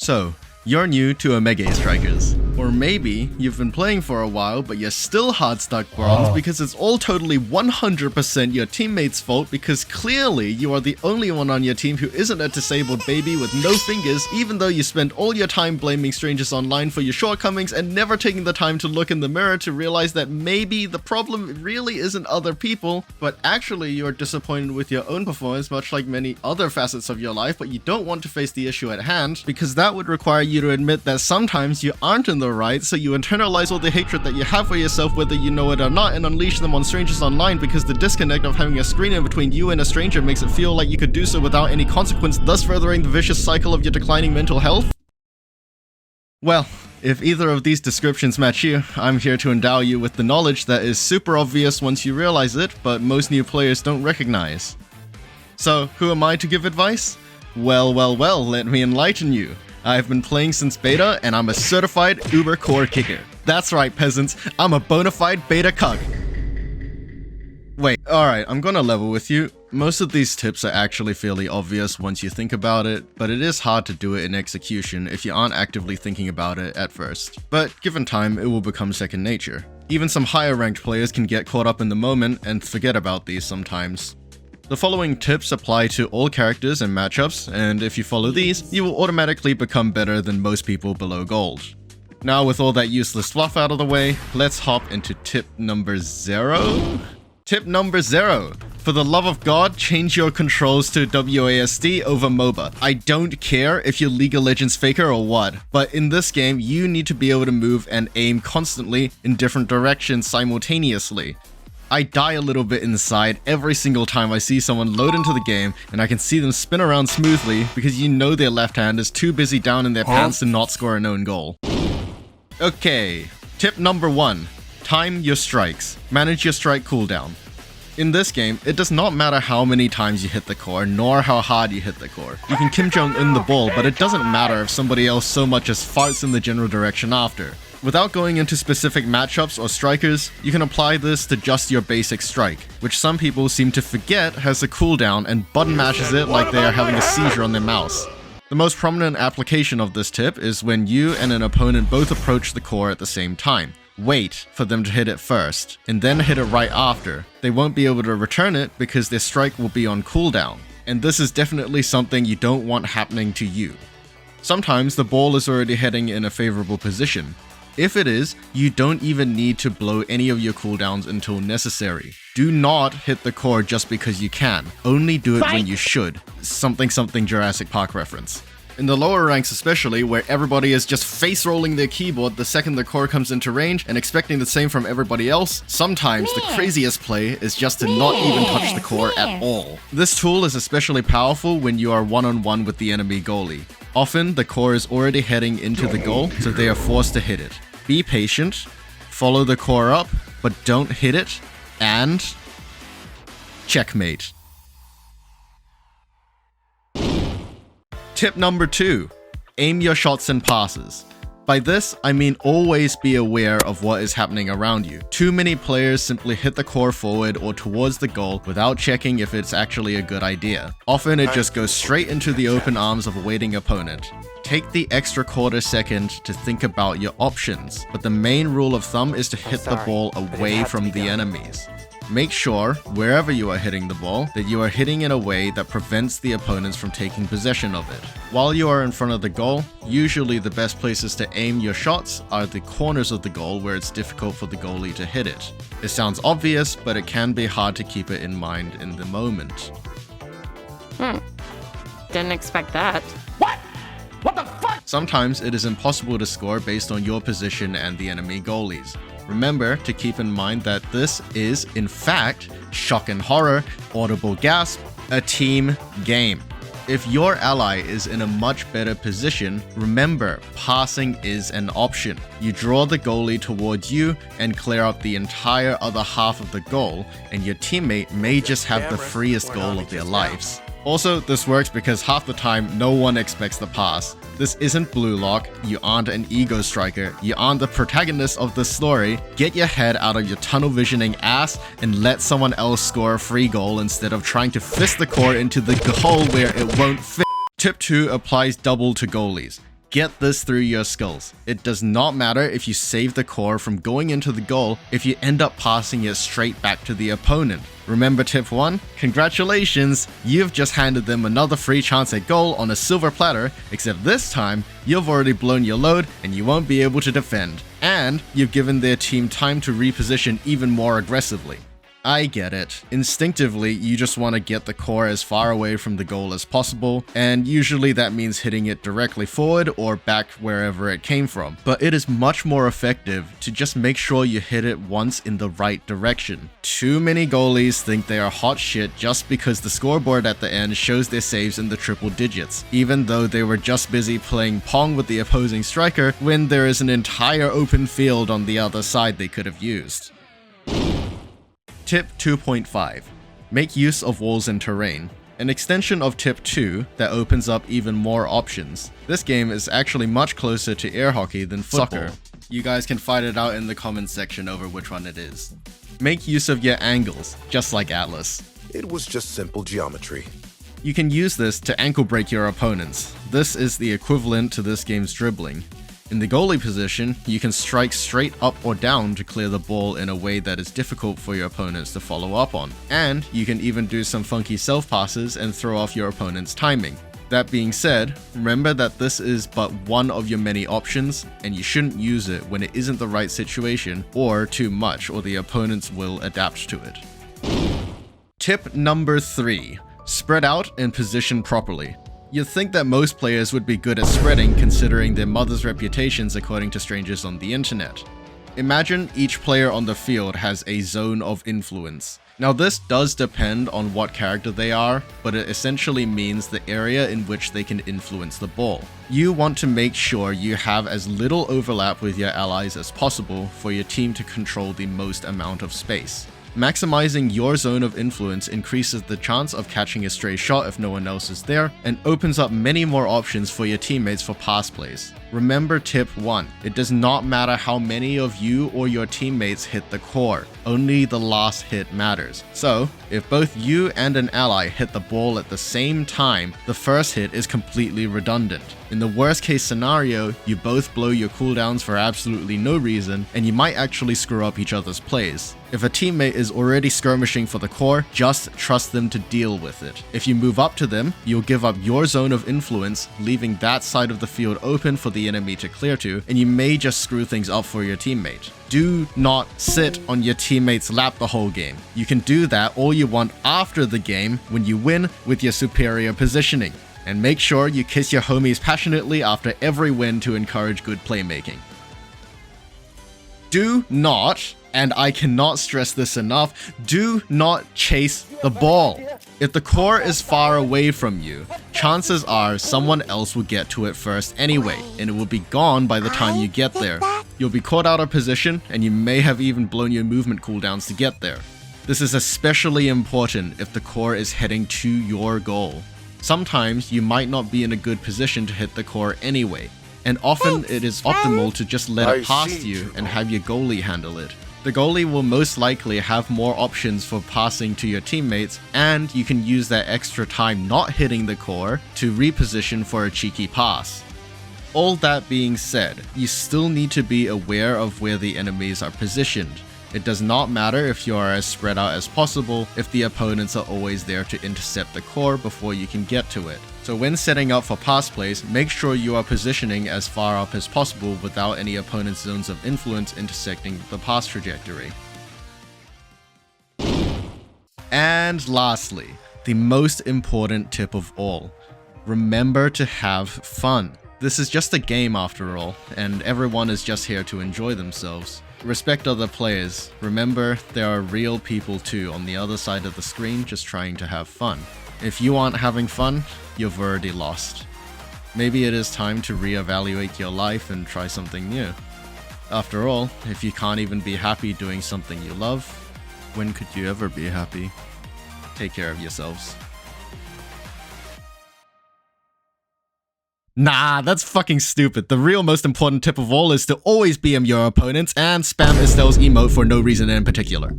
So, you're new to OmegaStrikers. Or maybe you've been playing for a while but you're still hard stuck bronze because it's all totally 100% your teammates' fault because clearly you are the only one on your team who isn't a disabled baby with no fingers, even though you spend all your time blaming strangers online for your shortcomings and never taking the time to look in the mirror to realize that maybe the problem really isn't other people, but actually you're disappointed with your own performance much like many other facets of your life, but you don't want to face the issue at hand because that would require you to admit that sometimes you aren't in the right, so you internalize all the hatred that you have for yourself whether you know it or not and unleash them on strangers online because the disconnect of having a screen in between you and a stranger makes it feel like you could do so without any consequence, thus furthering the vicious cycle of your declining mental health? Well, if either of these descriptions match you, I'm here to endow you with the knowledge that is super obvious once you realize it, but most new players don't recognize. So, who am I to give advice? Well, let me enlighten you. I've been playing since beta, and I'm a certified uber core kicker. That's right, peasants, I'm a bona fide beta cuck. Wait, alright, I'm gonna level with you. Most of these tips are actually fairly obvious once you think about it, but it is hard to do it in execution if you aren't actively thinking about it at first. But given time, it will become second nature. Even some higher ranked players can get caught up in the moment and forget about these sometimes. The following tips apply to all characters and matchups, and if you follow these, you will automatically become better than most people below gold. Now with all that useless fluff out of the way, let's hop into tip number 0? Tip number 0. For the love of God, change your controls to WASD over MOBA. I don't care if you're League of Legends faker or what, but in this game, you need to be able to move and aim constantly in different directions simultaneously. I die a little bit inside every single time I see someone load into the game and I can see them spin around smoothly because you know their left hand is too busy down in their pants to not score an own goal. Okay, tip number 1. Time your strikes. Manage your strike cooldown. In this game, it does not matter how many times you hit the core, nor how hard you hit the core. You can Kim Jong-un the ball, but it doesn't matter if somebody else so much as farts in the general direction after. Without going into specific matchups or strikers, you can apply this to just your basic strike, which some people seem to forget has a cooldown and button mashes it like they are having a seizure on their mouse. The most prominent application of this tip is when you and an opponent both approach the core at the same time. Wait for them to hit it first, and then hit it right after. They won't be able to return it because their strike will be on cooldown, and this is definitely something you don't want happening to you. Sometimes the ball is already heading in a favorable position. If it is, you don't even need to blow any of your cooldowns until necessary. Do not hit the core just because you can. Only do it when you should. Something Jurassic Park reference. In the lower ranks especially, where everybody is just face-rolling their keyboard the second the core comes into range and expecting the same from everybody else, sometimes the craziest play is just to not even touch the core at all. This tool is especially powerful when you are one-on-one with the enemy goalie. Often, the core is already heading into the goal, so they are forced to hit it. Be patient, follow the core up, but don't hit it, and checkmate. Tip number 2. Aim your shots and passes. By this, I mean always be aware of what is happening around you. Too many players simply hit the core forward or towards the goal without checking if it's actually a good idea. Often it just goes straight into the open arms of a waiting opponent. Take the extra quarter second to think about your options, but the main rule of thumb is to hit the ball away from the enemies. Make sure, wherever you are hitting the ball, that you are hitting in a way that prevents the opponents from taking possession of it. While you are in front of the goal, usually the best places to aim your shots are the corners of the goal where it's difficult for the goalie to hit it. It sounds obvious, but it can be hard to keep it in mind in the moment. Didn't expect that. What the fuck? Sometimes it is impossible to score based on your position and the enemy goalies. Remember to keep in mind that this is, in fact, shock and horror, audible gasp, a team game. If your ally is in a much better position, remember, passing is an option. You draw the goalie towards you and clear out the entire other half of the goal, and your teammate may just have the freest goal of their lives. Also, this works because half the time, no one expects the pass. This isn't Blue Lock, you aren't an ego striker, you aren't the protagonist of the story. Get your head out of your tunnel visioning ass and let someone else score a free goal instead of trying to fist the core into the goal where it won't fit. Tip 2 applies double to goalies. Get this through your skulls. It does not matter if you save the core from going into the goal if you end up passing it straight back to the opponent. Remember tip 1? Congratulations, you've just handed them another free chance at goal on a silver platter, except this time, you've already blown your load and you won't be able to defend. And you've given their team time to reposition even more aggressively. I get it. Instinctively, you just want to get the core as far away from the goal as possible, and usually that means hitting it directly forward or back wherever it came from. But it is much more effective to just make sure you hit it once in the right direction. Too many goalies think they are hot shit just because the scoreboard at the end shows their saves in the triple digits, even though they were just busy playing pong with the opposing striker when there is an entire open field on the other side they could have used. Tip 2.5. Make use of walls and terrain. An extension of tip 2 that opens up even more options. This game is actually much closer to air hockey than football. Soccer. You guys can fight it out in the comments section over which one it is. Make use of your angles, just like Atlas. It was just simple geometry. You can use this to ankle break your opponents. This is the equivalent to this game's dribbling. In the goalie position, you can strike straight up or down to clear the ball in a way that is difficult for your opponents to follow up on. And you can even do some funky self-passes and throw off your opponent's timing. That being said, remember that this is but one of your many options, and you shouldn't use it when it isn't the right situation or too much, or the opponents will adapt to it. Tip number 3. Spread out and position properly. You'd think that most players would be good at spreading considering their mother's reputations according to strangers on the internet. Imagine each player on the field has a zone of influence. Now this does depend on what character they are, but it essentially means the area in which they can influence the ball. You want to make sure you have as little overlap with your allies as possible for your team to control the most amount of space. Maximizing your zone of influence increases the chance of catching a stray shot if no one else is there, and opens up many more options for your teammates for pass plays. Remember tip 1, it does not matter how many of you or your teammates hit the core, only the last hit matters. So, if both you and an ally hit the ball at the same time, the first hit is completely redundant. In the worst case scenario, you both blow your cooldowns for absolutely no reason, and you might actually screw up each other's plays. If a teammate is already skirmishing for the core, just trust them to deal with it. If you move up to them, you'll give up your zone of influence, leaving that side of the field open for the enemy to clear to, and you may just screw things up for your teammate. Do not sit on your teammate's lap the whole game. You can do that all you want after the game when you win with your superior positioning. And make sure you kiss your homies passionately after every win to encourage good playmaking. Do not, and I cannot stress this enough, do not chase the ball. If the core is far away from you, chances are someone else will get to it first anyway, and it will be gone by the time you get there. You'll be caught out of position, and you may have even blown your movement cooldowns to get there. This is especially important if the core is heading to your goal. Sometimes you might not be in a good position to hit the core anyway, and often it is optimal to just let it past you and have your goalie handle it. The goalie will most likely have more options for passing to your teammates, and you can use that extra time not hitting the core to reposition for a cheeky pass. All that being said, you still need to be aware of where the enemies are positioned. It does not matter if you are as spread out as possible if the opponents are always there to intercept the core before you can get to it. So when setting up for pass plays, make sure you are positioning as far up as possible without any opponent's zones of influence intersecting the pass trajectory. And lastly, the most important tip of all, remember to have fun. This is just a game after all, and everyone is just here to enjoy themselves. Respect other players. Remember, there are real people too on the other side of the screen just trying to have fun. If you aren't having fun, you've already lost. Maybe it is time to reevaluate your life and try something new. After all, if you can't even be happy doing something you love, when could you ever be happy? Take care of yourselves. Nah, that's fucking stupid. The real most important tip of all is to always BM your opponents and spam Estelle's emote for no reason in particular.